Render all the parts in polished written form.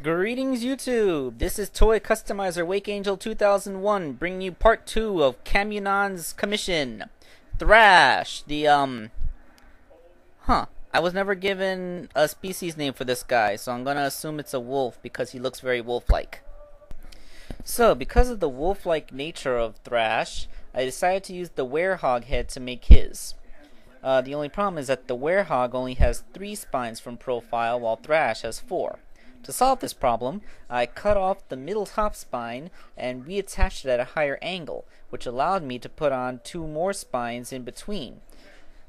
Greetings YouTube! This is Toy Customizer Wake Angel 2001 bringing you part 2 of Camunon's commission. Thrash, I was never given a species name for this guy, so I'm gonna assume it's a wolf because he looks very wolf-like. So, because of the wolf-like nature of Thrash, I decided to use the werehog head to make his. The only problem is that the werehog only has 3 spines from profile while Thrash has 4. To solve this problem, I cut off the middle top spine and reattached it at a higher angle, which allowed me to put on 2 more spines in between.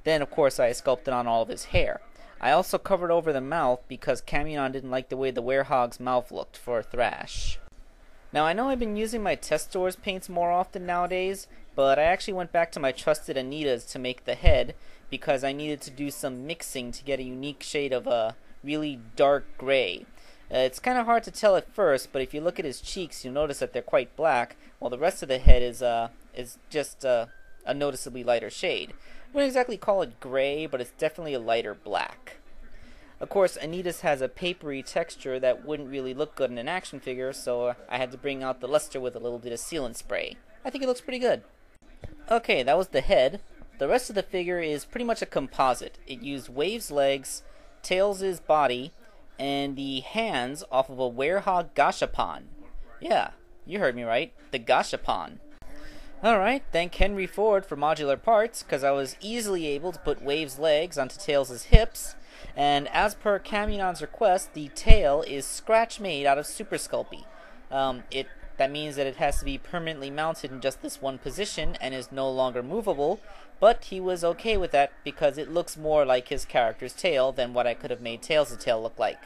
Then, of course, I sculpted on all of his hair. I also covered over the mouth because Camunon didn't like the way the werehog's mouth looked for Thrash. Now, I know I've been using my test stores paints more often nowadays, but I actually went back to my trusted Anita's to make the head because I needed to do some mixing to get a unique shade of a really dark gray. It's kind of hard to tell at first, but if you look at his cheeks, you'll notice that they're quite black, while the rest of the head is just a noticeably lighter shade. I wouldn't exactly call it gray, but it's definitely a lighter black. Of course, Anita's has a papery texture that wouldn't really look good in an action figure, so I had to bring out the luster with a little bit of sealant spray. I think it looks pretty good. Okay, that was the head. The rest of the figure is pretty much a composite. It used Wave's legs, Tails' body, and the hands off of a werehog gashapon. Yeah, you heard me right, the gashapon. Alright, thank Henry Ford for modular parts, because I was easily able to put Wave's legs onto Tails' hips, and as per Camunon's request, the tail is scratch made out of Super Sculpey. That means that it has to be permanently mounted in just this one position and is no longer movable, but he was okay with that because it looks more like his character's tail than what I could have made Tails' tail look like.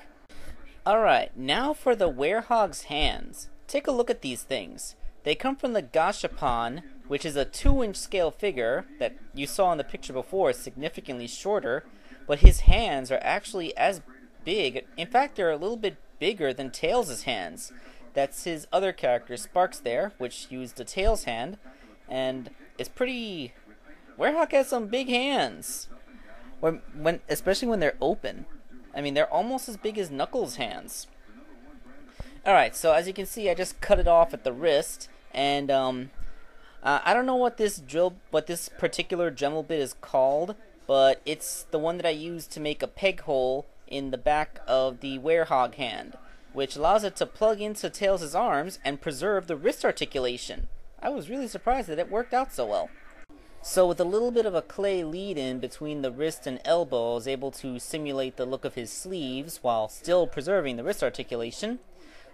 Alright, now for the werehog's hands. Take a look at these things. They come from the gashapon, which is a 2-inch scale figure that you saw in the picture before, significantly shorter, but his hands are actually as big. In fact, they're a little bit bigger than Tails' hands. That's his other character, Sparks there, which used a Tails hand, and it's pretty... Werehog has some big hands, especially when they're open. I mean, they're almost as big as Knuckles' hands. Alright, so as you can see, I just cut it off at the wrist, and I don't know what this particular Dremel bit is called, but it's the one that I used to make a peg hole in the back of the werehog hand, which allows it to plug into Tails' arms and preserve the wrist articulation. I was really surprised that it worked out so well. So with a little bit of a clay lead-in between the wrist and elbow, I was able to simulate the look of his sleeves while still preserving the wrist articulation.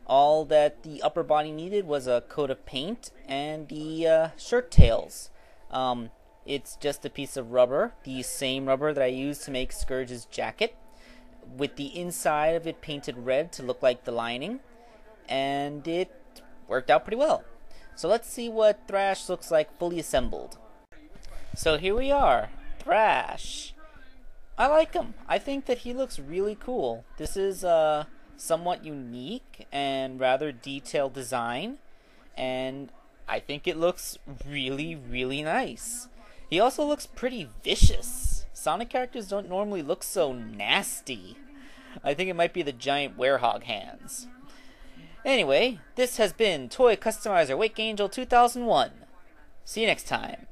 All that the upper body needed was a coat of paint and the shirt tails. It's just a piece of rubber, the same rubber that I used to make Scourge's jacket, with the inside of it painted red to look like the lining, and it worked out pretty well. So let's see what Thrash looks like fully assembled. So here we are, Thrash. I like him. I think that he looks really cool. This is a somewhat unique and rather detailed design, and I think it looks really, really nice. He also looks pretty vicious. Sonic characters don't normally look so nasty. I think it might be the giant werehog hands. Anyway, this has been Toy Customizer Wake Angel 2001. See you next time.